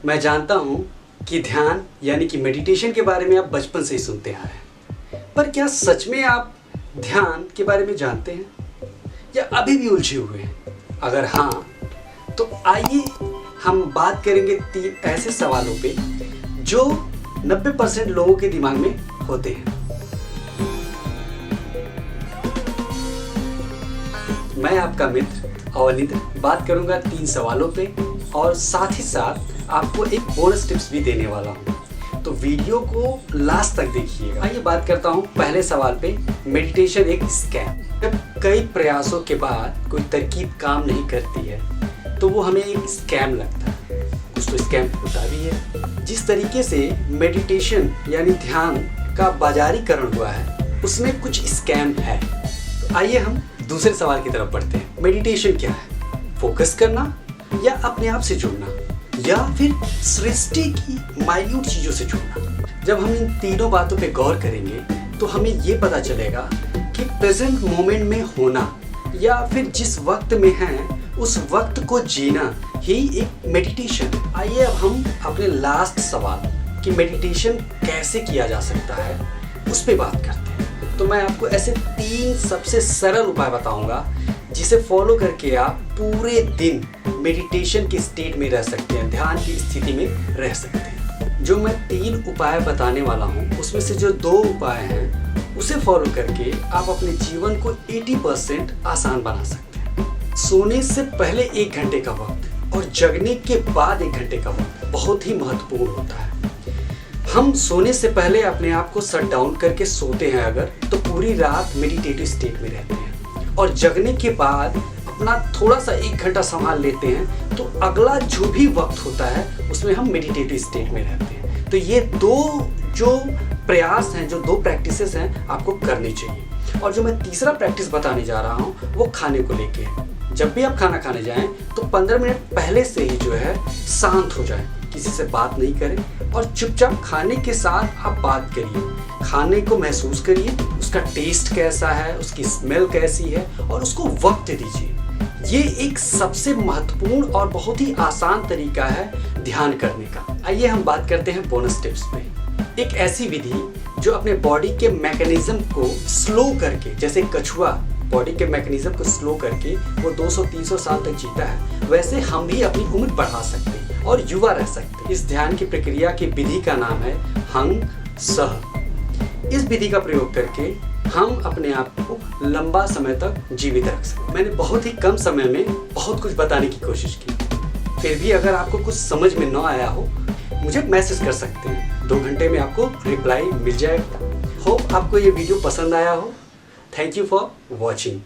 मैं जानता हूँ कि ध्यान यानी कि मेडिटेशन के बारे में आप बचपन से ही सुनते आ रहे हैं, पर क्या सच में आप ध्यान के बारे में जानते हैं या अभी भी उलझे हुए हैं? अगर हाँ, तो आइए हम बात करेंगे 3 ऐसे सवालों पे जो 90% लोगों के दिमाग में होते हैं। मैं आपका मित्र अवनीत बात करूंगा 3 सवालों पे और साथ ही साथ आपको एक बोनस टिप्स भी देने वाला हूं, तो वीडियो को लास्ट तक देखिएगा। आइए बात करता हूं पहले सवाल पे, मेडिटेशन एक स्कैम। जब कई प्रयासों के बाद कोई तरकीब काम नहीं करती है तो वो हमें एक स्कैम लगता है। कुछ तो स्कैम होता भी है। जिस तरीके से मेडिटेशन यानी ध्यान का बाजारीकरण हुआ है उसमें कुछ स्कैम है। तो आइए हम दूसरे सवाल की तरफ बढ़ते हैं। मेडिटेशन क्या है? फोकस करना या अपने आप से जुड़ना या फिर सृष्टि की माइन्यूट चीजों से जुड़ना? जब हम इन तीनों बातों पे गौर करेंगे तो हमें ये पता चलेगा कि प्रेजेंट मोमेंट में होना या फिर जिस वक्त में हैं उस वक्त को जीना ही एक मेडिटेशन है। आइए अब हम अपने लास्ट सवाल कि मेडिटेशन कैसे किया जा सकता है उस पे बात करते हैं। तो मैं आपको ऐसे 3 सबसे सरल उपाय बताऊंगा जिसे फॉलो करके आप पूरे दिन मेडिटेशन की स्टेट में रह सकते हैं, ध्यान की स्थिति में रह सकते हैं। जो मैं 3 उपाय बताने वाला हूं उसमें से जो 2 उपाय हैं उसे फॉलो करके आप अपने जीवन को 80% आसान बना सकते हैं। सोने से पहले 1 घंटे का वक्त और जगने के बाद 1 घंटे का वक्त बहुत ही महत्वपूर्ण होता है। हम सोने से पहले अपने आप को शट डाउन करके सोते हैं अगर, तो पूरी रात मेडिटेटिव स्टेट में रहते हैं और जगने के बाद अपना थोड़ा सा 1 घंटा संभाल लेते हैं तो अगला जो भी वक्त होता है उसमें हम मेडिटेटिव स्टेट में रहते हैं। तो ये 2 जो प्रयास हैं, जो 2 प्रैक्टिसेस हैं आपको करनी चाहिए। और जो मैं तीसरा प्रैक्टिस बताने जा रहा हूँ वो खाने को लेके। जब भी आप खाना खाने जाएं तो 15 मिनट पहले से ही जो है शांत हो जाएं, किसी से बात नहीं करें और चुपचाप खाने के साथ आप बात करिए। खाने को महसूस करिए, उसका टेस्ट कैसा है, उसकी स्मेल कैसी है और उसको वक्त दीजिए। ये एक सबसे महत्वपूर्ण और बहुत ही आसान तरीका है ध्यान करने का। आइए हम बात करते हैं बोनस टिप्स पे। एक ऐसी विधि जो अपने बॉडी के मैकेनिज्म को स्लो करके, जैसे कछुआ बॉडी के मैकेनिज्म को स्लो करके वो 200-300 साल तक जीता है, वैसे हम भी अपनी उम्र बढ़ा सकते हैं और युवा रह सकते हैं। इस ध्यान की प्रक्रिया की विधि का नाम है हंग सह। इस विधि का प्रयोग करके हम अपने आप को लंबा समय तक जीवित रख सकते हैं। मैंने बहुत ही कम समय में बहुत कुछ बताने की कोशिश की, फिर भी अगर आपको कुछ समझ में न आया हो मुझे मैसेज कर सकते हैं, 2 घंटे में आपको रिप्लाई मिल जाएगा। होप आपको ये वीडियो पसंद आया हो। Thank you for watching.